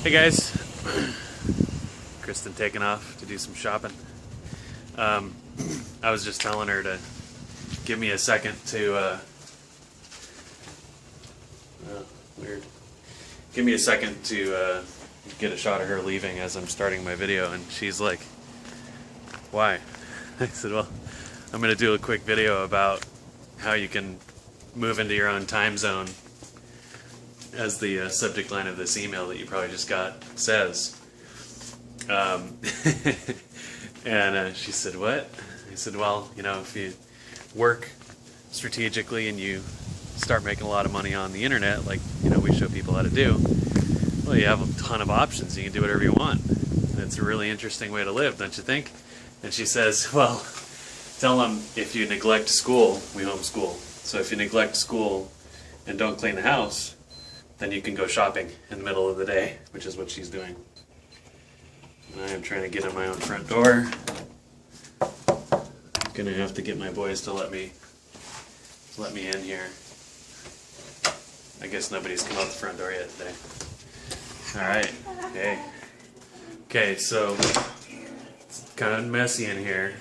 Hey guys, Kristen taking off to do some shopping. I was just telling her to give me a second to, weird. Give me a second to get a shot of her leaving as I'm starting my video, and she's like, why? I said, well, I'm going to do a quick video about how you can move into your own time zone, as the subject line of this email that you probably just got says. And she said, what? I said, well, you know, if you work strategically and you start making a lot of money on the internet, like, you know, we show people how to do, well, you have a ton of options. You can do whatever you want. And it's a really interesting way to live, don't you think? And she says, well, tell them if you neglect school, we homeschool, so if you neglect school and don't clean the house, then you can go shopping in the middle of the day, which is what she's doing. And I am trying to get in my own front door. I'm gonna have to get my boys to let me in here. I guess nobody's come out the front door yet today. Alright, hey. Okay, so it's kind of messy in here,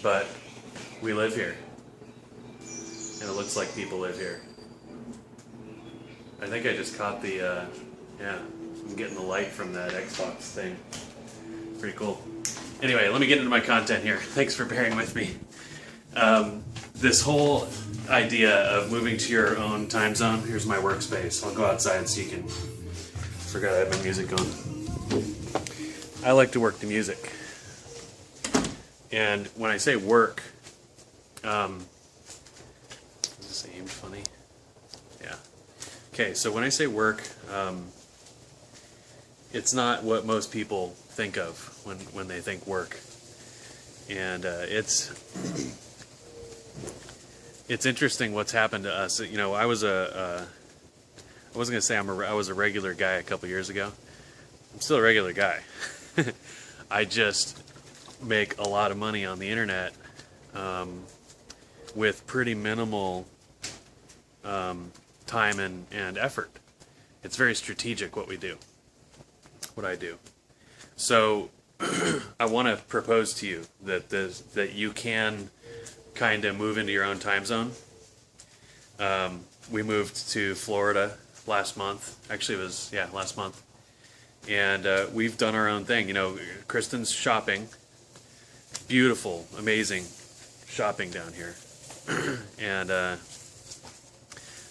but we live here. And it looks like people live here. I think I just caught the, yeah, I'm getting the light from that Xbox thing. Pretty cool. Anyway, let me get into my content here. Thanks for bearing with me. This whole idea of moving to your own time zone, here's my workspace. I'll go outside so you can, forgot I had my music on. I like to work the music. And when I say work, is this aimed funny? Yeah. Okay, so when I say work, it's not what most people think of when they think work, and it's interesting what's happened to us. You know, I wasn't gonna say I was a regular guy a couple years ago. I'm still a regular guy. I just make a lot of money on the internet with pretty minimal time and effort. It's very strategic what we do, what I do. So I want to propose to you that you can kind of move into your own time zone. We moved to Florida last month. Actually, it was, yeah, last month. And we've done our own thing. You know, Kristen's shopping. Beautiful, amazing shopping down here. And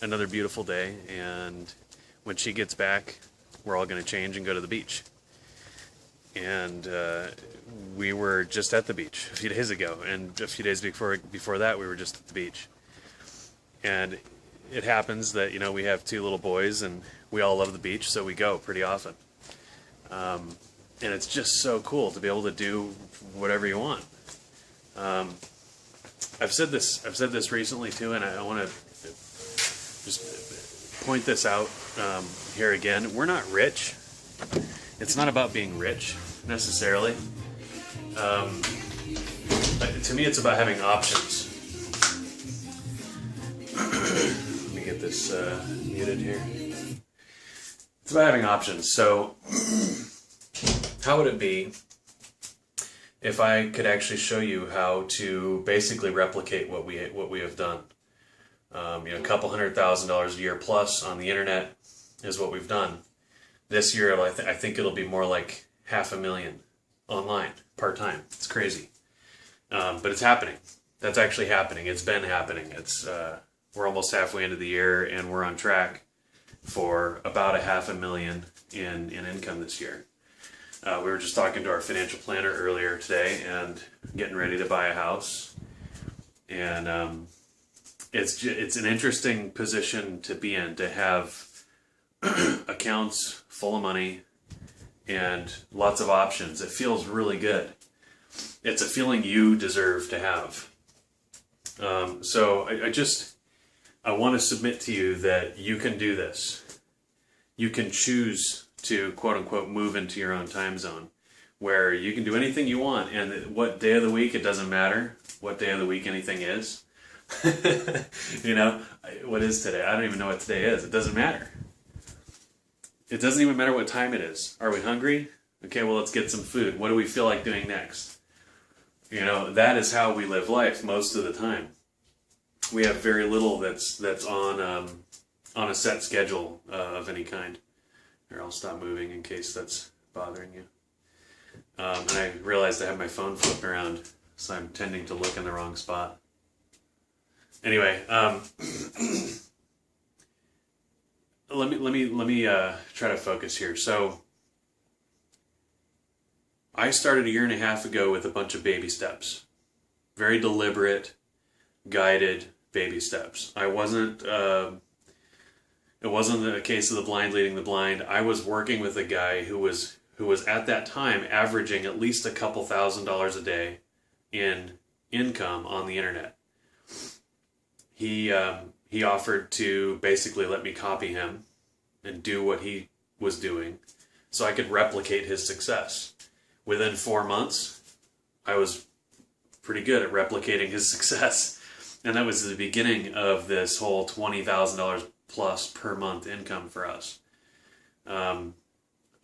another beautiful day, and when she gets back, we're all going to change and go to the beach. And we were just at the beach a few days ago, and a few days before that, we were just at the beach. And it happens that, you know, we have two little boys, and we all love the beach, so we go pretty often. And it's just so cool to be able to do whatever you want. I've said this recently too, and I want to just point this out here again. We're not rich. It's not about being rich necessarily. But to me, it's about having options. Let me get this muted here. It's about having options. So, how would it be if I could actually show you how to basically replicate what we have done? You know, a couple $100,000 a year plus on the internet is what we've done. This year, I think it'll be more like $500,000 online, part-time. It's crazy. But it's happening. That's actually happening. It's been happening. It's we're almost halfway into the year, and we're on track for about $500,000 in income this year. We were just talking to our financial planner earlier today and getting ready to buy a house. And it's an interesting position to be in, to have accounts full of money and lots of options. It feels really good. It's a feeling you deserve to have. So I want to submit to you that you can do this. You can choose to, quote unquote, move into your own time zone, where you can do anything you want, and what day of the week, it doesn't matter what day of the week anything is. You know, what is today? I don't even know what today is. It doesn't matter. it doesn't even matter what time it is. Are we hungry? Okay, well, let's get some food. What do we feel like doing next? You know, that is how we live life most of the time. We have very little that's on a set schedule of any kind. Here, I'll stop moving in case that's bothering you. And I realized I have my phone flipped around, so I'm tending to look in the wrong spot. Anyway, let me try to focus here. So, I started a year and a half ago with a bunch of baby steps, very deliberate, guided baby steps. It wasn't a case of the blind leading the blind. I was working with a guy who was at that time averaging at least a couple $1,000s a day in income on the internet. He offered to basically let me copy him and do what he was doing so I could replicate his success. Within 4 months, I was pretty good at replicating his success. And that was the beginning of this whole $20,000 plus per month income for us. I'm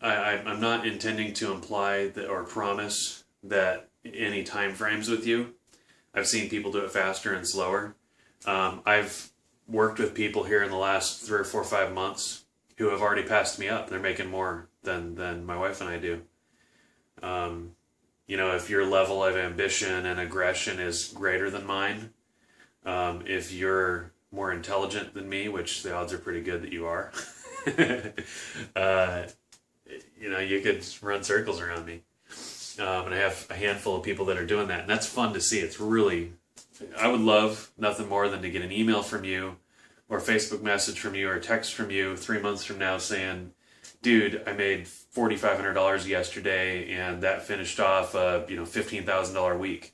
not intending to imply that or promise that any time frames with you. I've seen people do it faster and slower. I've worked with people here in the last 3 or 4 or 5 months who have already passed me up. They're making more than my wife and I do. You know, if your level of ambition and aggression is greater than mine, if you're more intelligent than me, which the odds are pretty good that you are, you know, you could run circles around me. And I have a handful of people that are doing that, and that's fun to see. It's really, I would love nothing more than to get an email from you or a Facebook message from you or a text from you 3 months from now saying, dude, I made $4,500 yesterday, and that finished off a $15,000 week.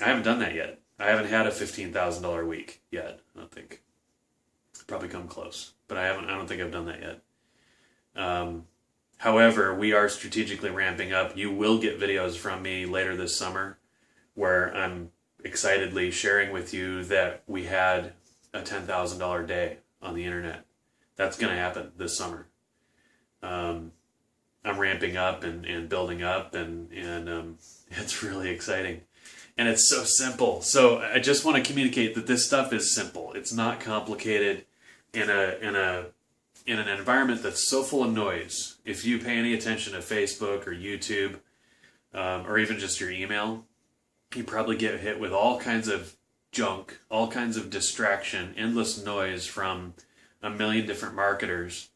I haven't done that yet. I haven't had a $15,000 week yet. I don't think. Probably come close, but I don't think I've done that yet. However, we are strategically ramping up. You will get videos from me later this summer, where I'm excitedly sharing with you that we had a $10,000 day on the internet. That's going to happen this summer. I'm ramping up and building up, and it's really exciting, and it's so simple. So I just want to communicate that this stuff is simple. It's not complicated in an environment that's so full of noise. If you pay any attention to Facebook or YouTube, or even just your email, you probably get hit with all kinds of junk, all kinds of distraction, endless noise from a million different marketers.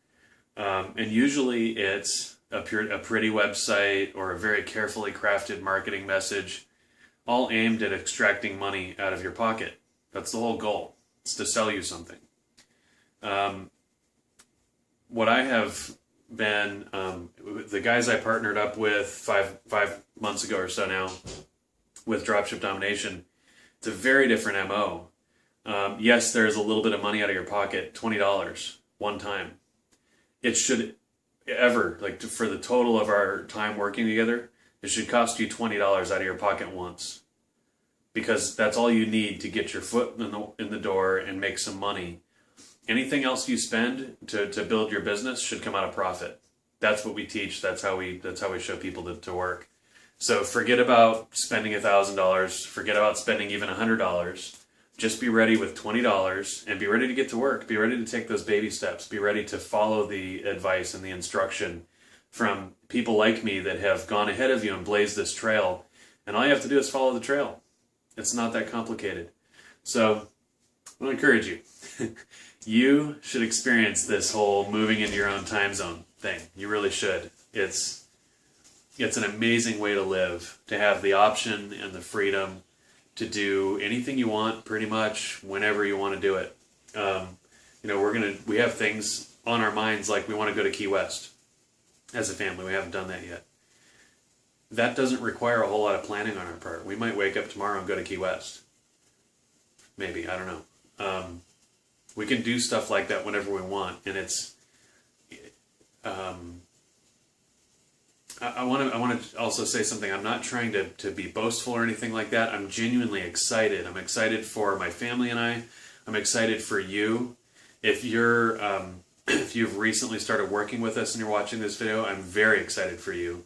And usually it's a pretty website or a very carefully crafted marketing message, all aimed at extracting money out of your pocket. That's the whole goal. It's to sell you something. What I have been, the guys I partnered up with five months ago or so now with Dropship Domination, it's a very different MO. Yes, there's a little bit of money out of your pocket, $20 one time. It should for the total of our time working together, it should cost you $20 out of your pocket once. Because that's all you need to get your foot in the door and make some money. Anything else you spend to build your business should come out of profit. That's what we teach. That's how we show people to work. So forget about spending $1,000. Forget about spending even $100. Just be ready with $20 and be ready to get to work. Be ready to take those baby steps. Be ready to follow the advice and the instruction from people like me that have gone ahead of you and blazed this trail. And all you have to do is follow the trail. It's not that complicated. So I want to encourage you. You should experience this whole moving into your own time zone thing. You really should. It's an amazing way to live, to have the option and the freedom to do anything you want, pretty much whenever you want to do it. We have things on our minds like we want to go to Key West as a family. We haven't done that yet. That doesn't require a whole lot of planning on our part. We might wake up tomorrow and go to Key West. Maybe, I don't know. We can do stuff like that whenever we want, and it's. I want to also say something. I'm not trying to be boastful or anything like that. I'm genuinely excited. I'm excited for my family and I. I'm excited for you. If you're If you've recently started working with us and you're watching this video, I'm very excited for you.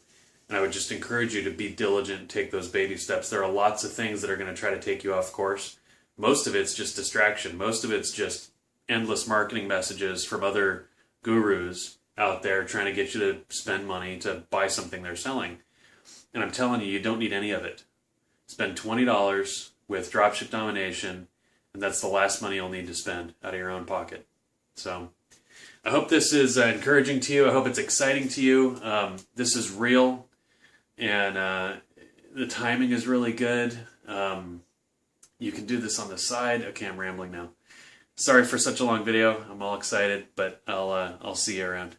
And I would just encourage you to be diligent, take those baby steps. There are lots of things that are going to try to take you off course. Most of it's just distraction. Most of it's just endless marketing messages from other gurus out there trying to get you to spend money to buy something they're selling. And I'm telling you, you don't need any of it. Spend $20 with dropship domination, and that's the last money you'll need to spend out of your own pocket. So I hope this is encouraging to you. I hope it's exciting to you. This is real, and the timing is really good. You can do this on the side. Okay, I'm rambling now. Sorry for such a long video. I'm all excited, but I'll see you around.